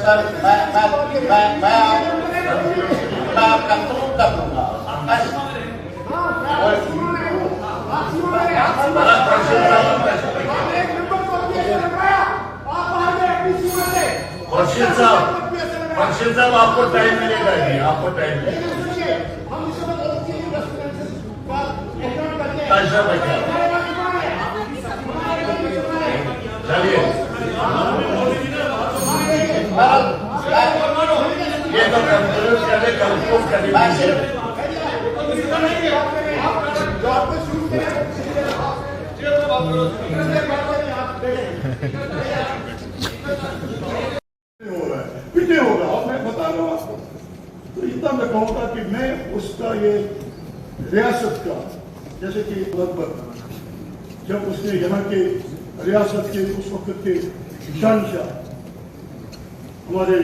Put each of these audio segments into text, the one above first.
Sir मैं आपका prove कर दूंगा। खर्शीद साहब आपको टाइम मिलेगा नहीं, आपको टाइम मिलेगा। चलिए ये तो कंफ्यूज करने पीछे होगा। और मैं बता रहा हूँ आपको, तो इतना मैं कहूँगा कि मैं उसका ये रियासत का, जैसे कि लगभग जब उसने यहाँ के रियासत के उस वक्त के शहंशाह हमारे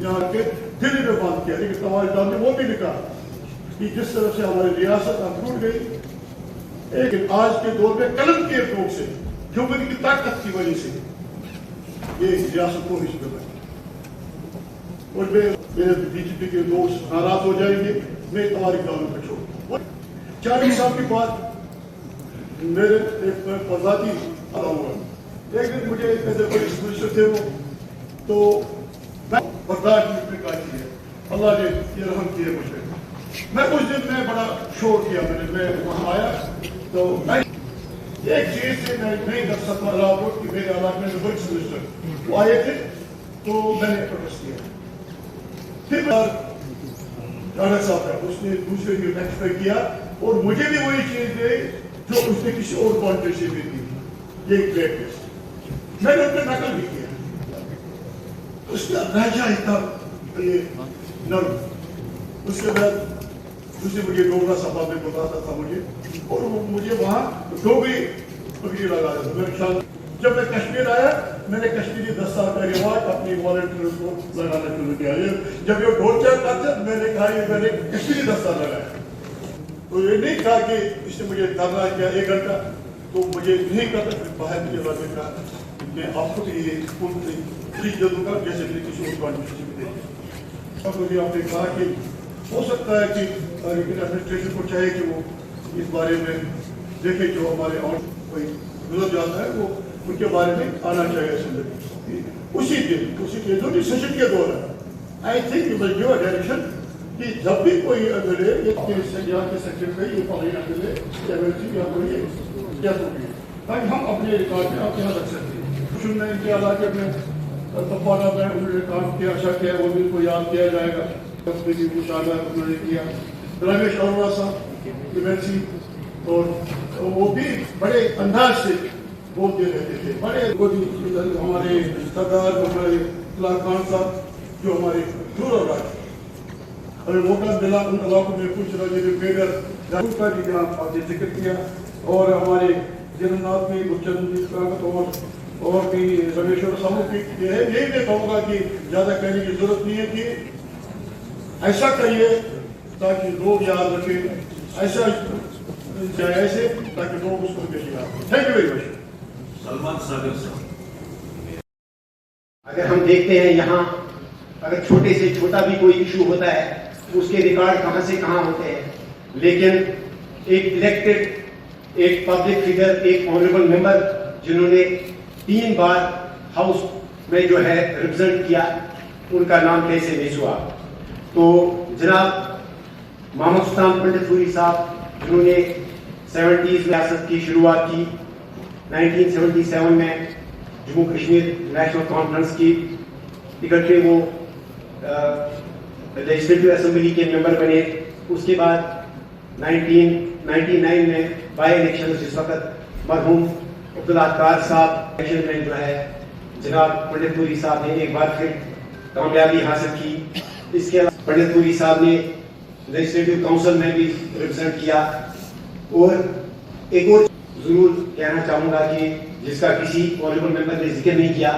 यहाँ के दिल्ली में बात किया, लेकिन तवारी साहब ने वो भी लिखा कि जिस तरह से हमारी रियासत अब टूट गई, लेकिन आज के दौर में कलम के रोग से जुम्मन की ताकत की वजह से ये रियासत को हिस्से में और मेरे बीजेपी के दोस्त नाराज हो जाएंगे, मैं तवारी साहब को छोड़ 40 साल के बाद मेरे एक प्रजाति आया हुआ। एक दिन मुझे थे वो, तो मैं बर्दाश्त किया, अल्लाह ने ये रहम किए मुझे। मैं उस दिन में बड़ा शोर किया, मैं वहाँ आया तो मैं एक चीज से मैं नहीं कर सकता रहा कि मेरे इलाके में वित्त मिनिस्टर वो आए थे, तो मैंने प्रोटेस्ट किया। फिर राणा साहब का उसने दूसरे दिन एक्सपेक्ट किया और मुझे भी वही चीज दी जो उसने किसी और कॉन्ट्री से भी दी, ये ग्रेटनेस। मैंने उनका नकल भी किया, उसका लहजा इतना नर्म। उसके बाद दूसरे मुझे डोगरा सभा में बताता था मुझे, और वो मुझे वहाँ डोगरी पगड़ी लगा था। मेरे ख्याल जब मैं कश्मीर आया, मैंने कश्मीरी दस्तार का रिवाज अपनी वॉलंटियर्स को लगाना शुरू किया। जब ये ढोल चलता था, मैंने कहा ये मैंने कश्मीरी दस्तार लगाया। तो ये नहीं कहा कि इसने मुझे धरना किया 1 घंटा, तो मुझे नहीं कहता बाहर मुझे लगे कहा मैं आपको ये फ्री दे दूंगा जैसे कि किसी और कॉन्स्टिट्यूशन में देंगे। तब मुझे आपने कहा कि हो सकता है कि एडमिनिस्ट्रेशन को चाहिए कि वो इस बारे में देखे, जो हमारे और कोई गुजर जाता है वो उनके बारे में आना चाहिए असेंबली। उसी के जो सेशन के दौरान I think you will give a direction कि जब भी कोई मिले यहाँ के सेक्टर में ये पानी ना मिले या कोई क्या होगी, ताकि हम अपने रिकॉर्ड में आप यहाँ रख सकते हैं। में इनके इलाके में तफाना में उन्होंने काम किया, अच्छा किया, वो भी इनको याद किया जाएगा। मुशावरा उन्होंने किया। रमेश अरोड़ा साहब और वो भी बड़े अंदाज से बोलते रहते थे। बड़े हमारे सरदार हमारे खान साहब जो हमारे रूरल राज हमें मौका मिला उन इलाकों में कुछ बेगर का आपने जिक्र किया, और हमारे जगन्नाथ में गुरचंद और भी रमेश्वर साहब की यही मैं कहूँगा कि ज़्यादा कहने की जरूरत नहीं है कि ऐसा करिए ताकि लोग याद रखें, ऐसा ऐसे ताकि लोग उसको देखें। Thank you very much. Salman Sagar साहब, अगर हम देखते हैं यहाँ अगर छोटे से छोटा भी कोई इशू होता है तो उसके रिकॉर्ड कहाँ से कहाँ होते हैं, लेकिन एक इलेक्टेड एक पब्लिक फिगर, एक ऑनरेबल मेंबर जिन्होंने 3 बार हाउस में जो है रिप्रेजेंट किया, उनका नाम कैसे मिस हुआ। तो जनाब मोहम्मद सुल्तान पंडितपुरी साहब जिन्होंने 70s में रियासत की शुरुआत की, 1977 में जम्मू कश्मीर नेशनल कॉन्फ्रेंस की टिकट पे वो लेजिस्लेटिव असेंबली के मेंबर बने। उसके बाद 1999 में बाई इलेक्शन जिस वक्त मरहूम अब्दुल्ला अत्तार साहब इलेक्शन में जो है जनाब पंडितपुरी साहब ने एक बार फिर कामयाबी हासिल की। इसके अलावा पंडितपुरी साहब ने लेजिस्लेटिव काउंसिल में भी रिप्रेजेंट किया। और एक और जरूर कहना चाहूंगा कि जिसका किसी ऑनरेबल मेंबर ने जिक्र नहीं किया,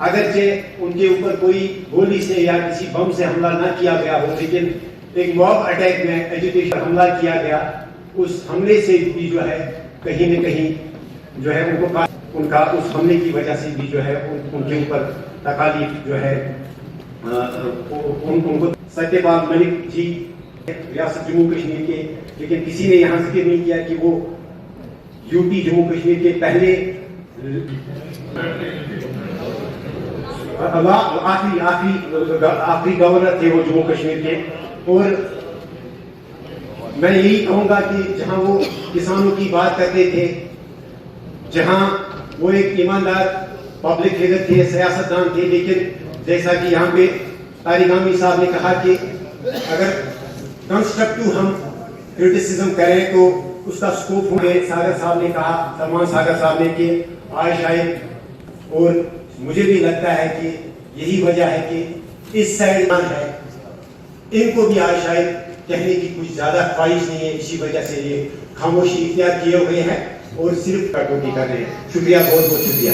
اگرچہ ان کے اوپر کوئی گولی سے یا کسی بم سے حملہ نہ کیا گیا ہو، لیکن ایک موب اٹیک میں ایجوکیشن حملہ کیا گیا، اس حملے سے بھی جو ہے کہیں نہ کہیں جو ہے ان کا اس حملے کی وجہ سے بھی جو ہے ان کے اوپر تکالیف جو ہے ان کو ستیہ پال ملک جی ریاست جموں کشمیر کے، لیکن کسی نے یہاں ذکر نہیں کیا کہ وہ یو پی جموں کشمیر کے پہلے آخری گورنر تھے وہ جموں کشمیر کے. اور میں یہی کہوں گا کہ جہاں وہ کسانوں کی بات کرتے تھے، جہاں وہ ایک ایماندار پبلک فگر تھے، سیاستدان تھے، لیکن جیسا کہ یہاں پہ طارق عامی صاحب نے کہا کہ اگر کنسٹرکٹیو ہم کرٹیسزم کریں تو اس کا سکوپ ہوگا. ساگر صاحب نے کہا، سلمان ساگر صاحب نے، کہ آج شاید، اور مجھے بھی لگتا ہے کہ یہی وجہ ہے کہ اس سائڈ ہے، ان کو بھی آج شاید کہنے کی کچھ زیادہ خواہش نہیں ہے، اسی وجہ سے یہ خاموشی اختیار کیے ہوئے ہیں اور صرف کٹوتی کر رہے ہیں. شکریہ، بہت بہت شکریہ.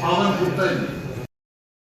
آمن گپتا جی.